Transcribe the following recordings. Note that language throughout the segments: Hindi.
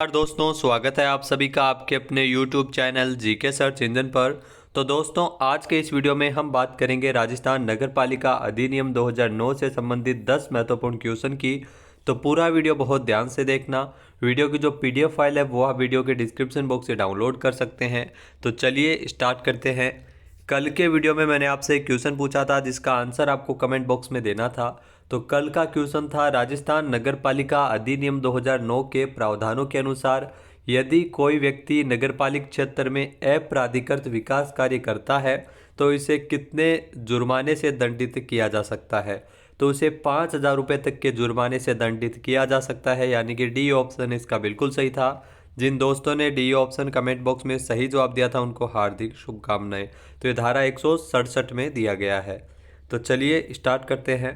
नमस्कार दोस्तों, स्वागत है आप सभी का आपके अपने YouTube channel GK search engine पर। तो दोस्तों, आज के इस वीडियो में हम बात करेंगे राजस्थान नगर पालिका अधिनियम 2009 से संबंधित 10 महत्वपूर्ण क्वेश्चन की। तो पूरा वीडियो बहुत ध्यान से देखना। वीडियो की जो PDF फाइल है वो आप वीडियो के डिस्क्रिप्शन बॉक्स से डाउनलोड कर सकते हैं। तो चलिए स्टार्ट करते हैं। कल के वीडियो में मैंने आपसे एक क्वेश्चन पूछा था जिसका आंसर आपको कमेंट बॉक्स में देना था। तो कल का क्वेश्चन था, राजस्थान नगरपालिका अधिनियम 2009 के प्रावधानों के अनुसार यदि कोई व्यक्ति नगरपालिक क्षेत्र में अप्राधिकृत विकास कार्य करता है तो इसे कितने जुर्माने से दंडित किया जा सकता है। तो उसे 5,000 रुपये तक के जुर्माने से दंडित किया जा सकता है, यानी कि डी ऑप्शन इसका बिल्कुल सही था। जिन दोस्तों ने डी ऑप्शन कमेंट बॉक्स में सही जवाब दिया था उनको हार्दिक शुभकामनाएं। तो ये धारा 167 में दिया गया है। तो चलिए स्टार्ट करते हैं।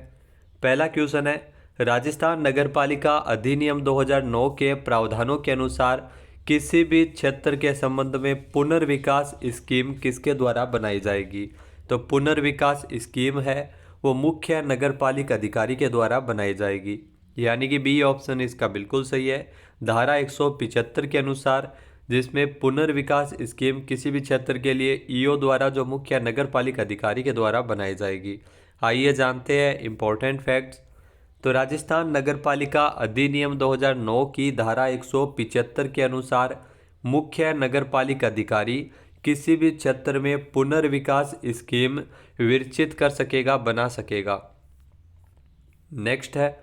पहला क्वेश्चन है, राजस्थान नगरपालिका अधिनियम 2009 के प्रावधानों के अनुसार किसी भी क्षेत्र के संबंध में पुनर्विकास स्कीम किसके द्वारा बनाई जाएगी। तो पुनर्विकास स्कीम है वो मुख्य नगरपालिक अधिकारी के द्वारा बनाई जाएगी, यानी कि बी ऑप्शन इसका बिल्कुल सही है। धारा 175 के अनुसार जिसमें पुनर्विकास स्कीम किसी भी क्षेत्र के लिए ईओ द्वारा जो मुख्य नगरपालिक अधिकारी के द्वारा बनाई जाएगी। आइए जानते हैं इम्पोर्टेंट फैक्ट्स। तो राजस्थान नगरपालिका अधिनियम 2009 की धारा 175 के अनुसार मुख्य नगरपालिक अधिकारी किसी भी क्षेत्र में पुनर्विकास स्कीम विरचित कर सकेगा, बना सकेगा। नेक्स्ट है,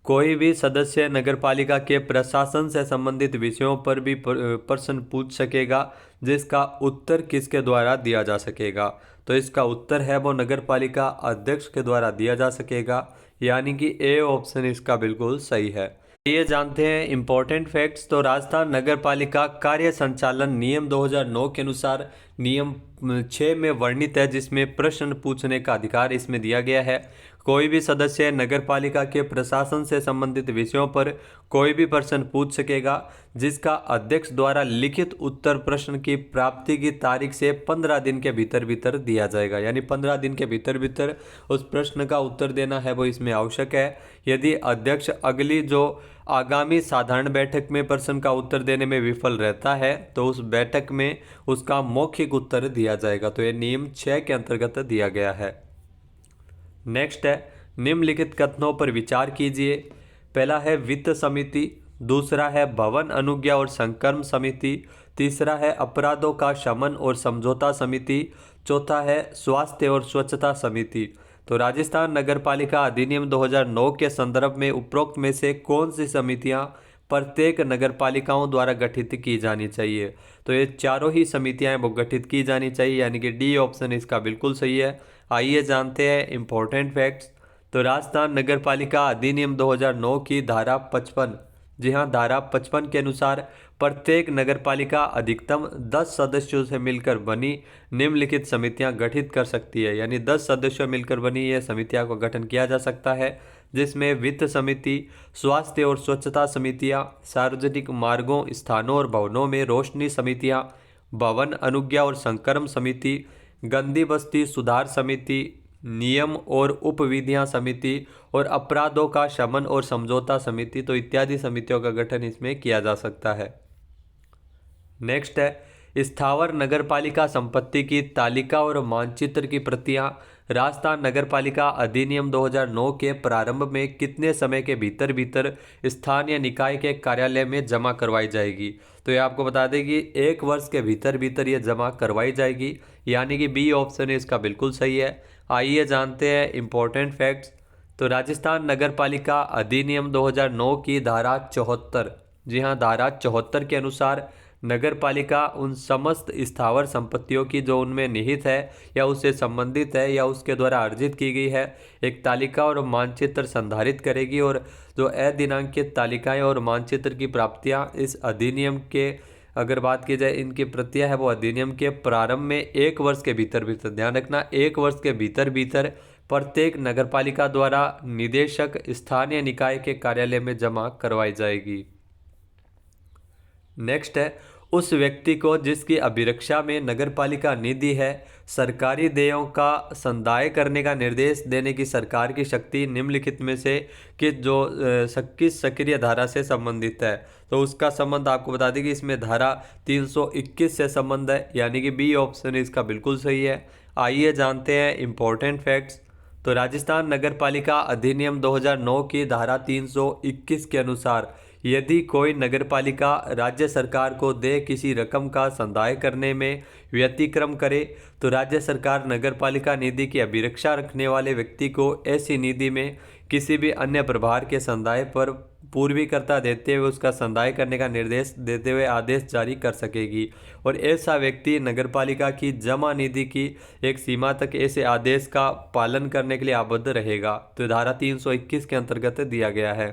कोई भी सदस्य नगरपालिका के प्रशासन से संबंधित विषयों पर भी प्रश्न पूछ सकेगा जिसका उत्तर किसके द्वारा दिया जा सकेगा। तो इसका उत्तर है वो नगरपालिका अध्यक्ष के द्वारा दिया जा सकेगा, यानी कि ए ऑप्शन इसका बिल्कुल सही है। ये जानते हैं इम्पोर्टेंट फैक्ट्स। तो राजस्थान नगरपालिका कार्य संचालन नियम 2009 के अनुसार नियम 6 में वर्णित है, जिसमें प्रश्न पूछने का अधिकार इसमें दिया गया है। कोई भी सदस्य नगरपालिका के प्रशासन से संबंधित विषयों पर कोई भी प्रश्न पूछ सकेगा जिसका अध्यक्ष द्वारा लिखित उत्तर प्रश्न की प्राप्ति की तारीख से 15 दिन के भीतर भीतर दिया जाएगा, यानी 15 दिन के भीतर भीतर उस प्रश्न का उत्तर देना है वो इसमें आवश्यक है। यदि अध्यक्ष अगली जो आगामी साधारण बैठक में प्रश्न का उत्तर देने में विफल रहता है तो उस बैठक में उसका मौखिक उत्तर दिया जाएगा। तो ये नियम 6 के अंतर्गत दिया गया है। नेक्स्ट है, निम्नलिखित कथनों पर विचार कीजिए। पहला है वित्त समिति, दूसरा है भवन अनुज्ञा और संकर्म समिति, तीसरा है अपराधों का शमन और समझौता समिति, चौथा है स्वास्थ्य और स्वच्छता समिति। तो राजस्थान नगरपालिका अधिनियम 2009 के संदर्भ में उपरोक्त में से कौन सी समितियां प्रत्येक नगरपालिकाओं द्वारा गठित की जानी चाहिए। तो ये चारों ही समितियां वो गठित की जानी चाहिए, यानी कि डी ऑप्शन इसका बिल्कुल सही है। आइए जानते हैं इम्पोर्टेंट फैक्ट्स। तो राजस्थान नगरपालिका अधिनियम 2009 की धारा 55, जी हाँ, धारा 55 के अनुसार प्रत्येक नगरपालिका अधिकतम 10 सदस्यों से मिलकर बनी निम्नलिखित समितियां गठित कर सकती है, यानी 10 सदस्यों मिलकर बनी ये समितियां को गठन किया जा सकता है, जिसमें वित्त समिति, स्वास्थ्य और स्वच्छता समितियां, सार्वजनिक मार्गों, स्थानों और भवनों में रोशनी समितियां, भवन अनुज्ञा और संकर्म समिति, गंदी बस्ती सुधार समिति, नियम और उपविधियां समिति और अपराधों का शमन और समझौता समिति। तो इत्यादि समितियों का गठन इसमें किया जा सकता है। नेक्स्ट है, स्थावर नगरपालिका संपत्ति की तालिका और मानचित्र की प्रतियां राजस्थान नगरपालिका अधिनियम 2009 के प्रारंभ में कितने समय के भीतर भीतर स्थानीय निकाय के कार्यालय में जमा करवाई जाएगी। तो ये आपको बता दें कि 1 वर्ष के भीतर भीतर ये जमा करवाई जाएगी, यानी कि बी ऑप्शन इसका बिल्कुल सही है। आइए जानते हैं इम्पोर्टेंट फैक्ट्स। तो राजस्थान नगरपालिका अधिनियम 2009 की धारा 74, जी हाँ, धारा 74 के अनुसार नगरपालिका उन समस्त स्थावर संपत्तियों की जो उनमें निहित है या उससे संबंधित है या उसके द्वारा अर्जित की गई है एक तालिका और मानचित्र संधारित करेगी, और जो अदिनांकित तालिकाएं और मानचित्र की प्राप्तियां इस अधिनियम के, अगर बात की जाए इनकी प्रतियां है वो अधिनियम के प्रारंभ में 1 वर्ष के भीतर भीतर, ध्यान रखना 1 वर्ष के भीतर भीतर प्रत्येक नगरपालिका द्वारा निदेशक स्थानीय निकाय के कार्यालय में जमा करवाई जाएगी। नेक्स्ट है, उस व्यक्ति को जिसकी अभिरक्षा में नगरपालिका निधि है सरकारी देयों का संदाय करने का निर्देश देने की सरकार की शक्ति निम्नलिखित में से किस सक्रिय धारा से संबंधित है। तो उसका संबंध आपको बता दें कि इसमें धारा 321 से संबंध है, यानी कि बी ऑप्शन इसका बिल्कुल सही है। आइए जानते हैं इम्पोर्टेंट फैक्ट्स। तो राजस्थान नगरपालिका अधिनियम 2009 की धारा 321 के अनुसार यदि कोई नगरपालिका राज्य सरकार को देय किसी रकम का संदाय करने में व्यतिक्रम करे तो राज्य सरकार नगरपालिका निधि की अभिरक्षा रखने वाले व्यक्ति को ऐसी निधि में किसी भी अन्य प्रभार के संदाय पर पूर्वीकर्ता देते हुए उसका संदाय करने का निर्देश देते हुए आदेश जारी कर सकेगी और ऐसा व्यक्ति नगरपालिका की जमा निधि की एक सीमा तक ऐसे आदेश का पालन करने के लिए आबद्ध रहेगा। तो धारा 321 के अंतर्गत दिया गया है।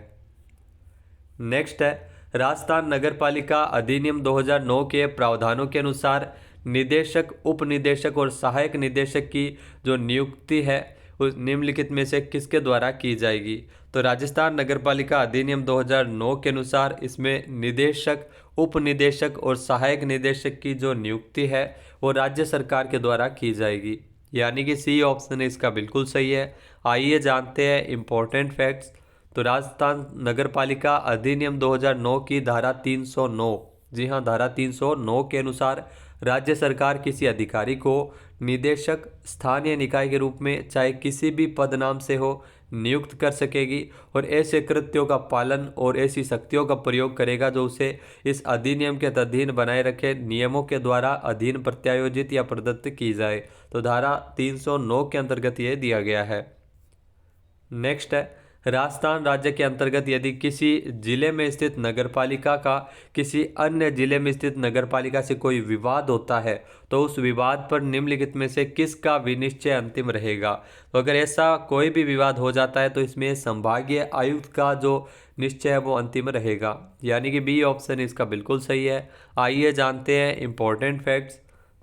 नेक्स्ट है राजस्थान नगरपालिका अधिनियम 2009 के प्रावधानों के अनुसार निदेशक, उप निदेशक और सहायक निदेशक की जो नियुक्ति है उस निम्नलिखित में से किसके द्वारा की जाएगी। तो राजस्थान नगरपालिका अधिनियम 2009 के अनुसार इसमें निदेशक, उप निदेशक और सहायक निदेशक की जो नियुक्ति है वो राज्य सरकार के द्वारा की जाएगी, यानी कि सी ऑप्शन इसका बिल्कुल सही है। आइए जानते हैं इम्पोर्टेंट फैक्ट्स। तो राजस्थान नगरपालिका अधिनियम 2009 की धारा 309, जी हाँ धारा 309 के अनुसार राज्य सरकार किसी अधिकारी को निदेशक स्थानीय निकाय के रूप में चाहे किसी भी पद नाम से हो नियुक्त कर सकेगी और ऐसे कृत्यों का पालन और ऐसी शक्तियों का प्रयोग करेगा जो उसे इस अधिनियम के अधीन बनाए रखे नियमों के द्वारा अधीन प्रत्यायोजित या प्रदत्त की जाए। तो धारा 309 के अंतर्गत ये दिया गया है। नेक्स्ट है राजस्थान राज्य के अंतर्गत यदि किसी जिले में स्थित नगरपालिका का किसी अन्य जिले में स्थित नगरपालिका से कोई विवाद होता है तो उस विवाद पर निम्नलिखित में से किसका विनिश्चय अंतिम रहेगा। तो अगर ऐसा कोई भी विवाद हो जाता है तो इसमें संभागीय आयुक्त का जो निश्चय है वो अंतिम रहेगा, यानी कि बी ऑप्शन इसका बिल्कुल सही है। आइए जानते हैं इम्पोर्टेंट फैक्ट्स।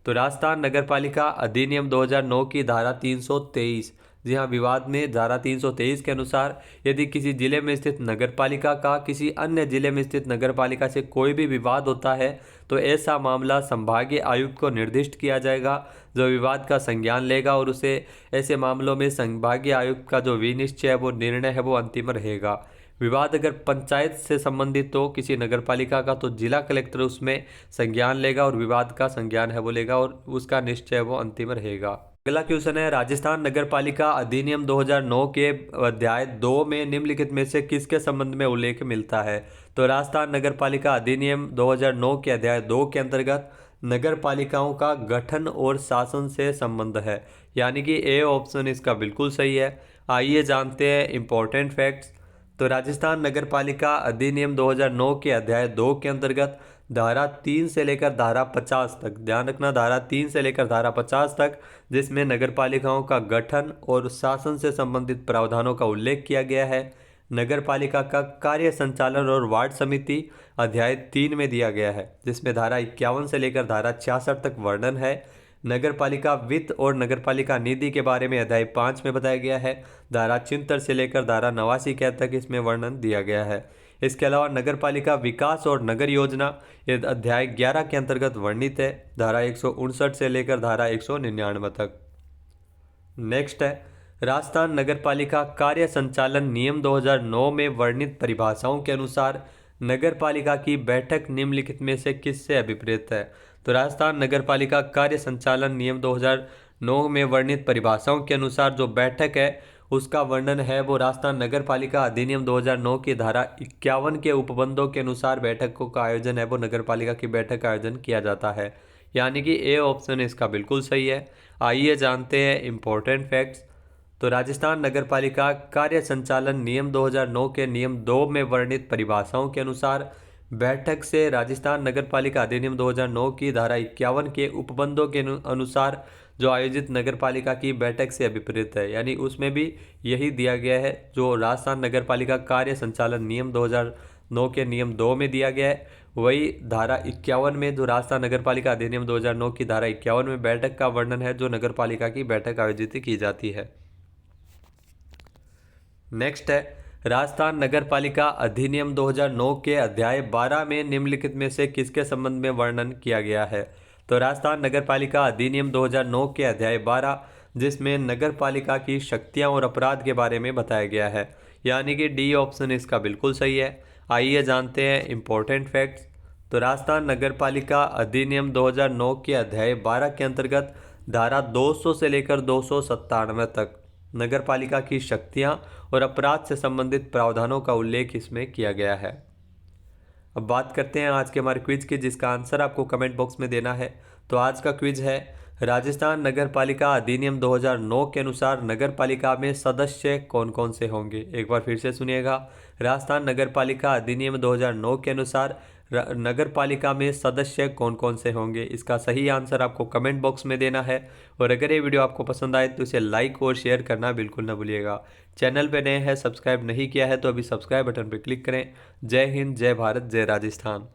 तो राजस्थान नगरपालिका अधिनियम 2009 की धारा 323, जी हाँ विवाद में धारा 323 के अनुसार यदि किसी जिले में स्थित नगरपालिका का किसी अन्य जिले में स्थित नगरपालिका से कोई भी विवाद होता है तो ऐसा मामला संभागीय आयुक्त को निर्दिष्ट किया जाएगा जो विवाद का संज्ञान लेगा और उसे ऐसे मामलों में संभागीय आयुक्त का जो विनिश्चय है वो निर्णय है वो अंतिम रहेगा। विवाद अगर पंचायत से संबंधित हो किसी नगरपालिका का तो जिला कलेक्टर उसमें संज्ञान लेगा और विवाद का संज्ञान है वो लेगा और उसका निश्चय वो अंतिम रहेगा। अगला क्वेश्चन है राजस्थान नगरपालिका अधिनियम 2009 के अध्याय 2 में निम्नलिखित में से किसके संबंध में उल्लेख मिलता है। तो राजस्थान नगरपालिका अधिनियम 2009 के अध्याय 2 के अंतर्गत नगरपालिकाओं का गठन और शासन से संबंध है, यानी कि ए ऑप्शन इसका बिल्कुल सही है। आइए जानते हैं इम्पोर्टेंट फैक्ट्स। तो राजस्थान नगरपालिका अधिनियम 2009 के अध्याय 2 के अंतर्गत धारा 3 से लेकर धारा 50 तक, ध्यान रखना धारा 3 से लेकर धारा 50 तक, जिसमें नगरपालिकाओं का गठन और शासन से संबंधित प्रावधानों का उल्लेख किया गया है। नगरपालिका का कार्य संचालन और वार्ड समिति अध्याय 3 में दिया गया है, जिसमें धारा 51 से लेकर धारा 66 तक वर्णन है। नगरपालिका वित्त और नगरपालिका निधि के बारे में अध्याय 5 में बताया गया है। धारा 76 से लेकर धारा 89 के तक इसमें वर्णन दिया गया है। इसके अलावा नगरपालिका विकास और नगर योजना ये अध्याय 11 के अंतर्गत वर्णित है, धारा 159 से लेकर धारा 199 तक। नेक्स्ट है राजस्थान नगरपालिका कार्य संचालन नियम 2009 में वर्णित परिभाषाओं के अनुसार नगरपालिका की बैठक निम्नलिखित में से किससे अभिप्रेत है। तो राजस्थान नगरपालिका कार्य संचालन नियम 2009 में वर्णित परिभाषाओं के अनुसार जो बैठक है उसका वर्णन है वो राजस्थान नगरपालिका अधिनियम 2009 की धारा 51 के उपबंधों के अनुसार बैठकों का आयोजन है वो नगरपालिका की बैठक का आयोजन किया जाता है, यानी कि ए ऑप्शन इसका बिल्कुल सही है। आइए जानते हैं इम्पोर्टेंट फैक्ट्स। तो राजस्थान नगरपालिका कार्य संचालन नियम 2009 के नियम 2 में वर्णित परिभाषाओं के अनुसार बैठक से राजस्थान नगरपालिका अधिनियम 2009 की धारा 51 के उपबंधों के अनुसार जो आयोजित नगरपालिका की बैठक से अभिप्रेत है, यानी उसमें भी यही दिया गया है जो राजस्थान नगरपालिका कार्य संचालन नियम 2009 के नियम 2 में दिया गया है, वही धारा 51 में जो राजस्थान नगरपालिका अधिनियम 2009 की धारा 51 में बैठक का वर्णन है जो नगरपालिका की बैठक आयोजित की जाती है। नेक्स्ट है राजस्थान नगर पालिका अधिनियम 2009 के अध्याय 12 में निम्नलिखित में से किसके संबंध में वर्णन किया गया है? तो राजस्थान नगर पालिका अधिनियम 2009 के अध्याय 12, जिसमें नगर पालिका की शक्तियां और अपराध के बारे में बताया गया है, यानी कि डी ऑप्शन इसका बिल्कुल सही है। आइए जानते हैं इंपॉर्टेंट फैक्ट्स। तो राजस्थान नगर पालिका अधिनियम 2009 के अध्याय 12 के अंतर्गत धारा 200 से लेकर 297 तक नगर पालिका की शक्तियां और अपराध से संबंधित प्रावधानों का उल्लेख इसमें किया गया है। अब बात करते हैं आज के हमारे क्विज की, जिसका आंसर आपको कमेंट बॉक्स में देना है। तो आज का क्विज है, राजस्थान नगर पालिका अधिनियम 2009 के अनुसार नगर पालिका में सदस्य कौन कौन से होंगे? एक बार फिर से सुनिएगा। राजस्थान नगर पालिका अधिनियम 2009 के अनुसार नगर पालिका में सदस्य कौन कौन से होंगे? इसका सही आंसर आपको कमेंट बॉक्स में देना है। और अगर ये वीडियो आपको पसंद आए तो इसे लाइक और शेयर करना बिल्कुल ना भूलिएगा। चैनल पे नए हैं, सब्सक्राइब नहीं किया है तो अभी सब्सक्राइब बटन पर क्लिक करें। जय हिंद, जय भारत, जय राजस्थान।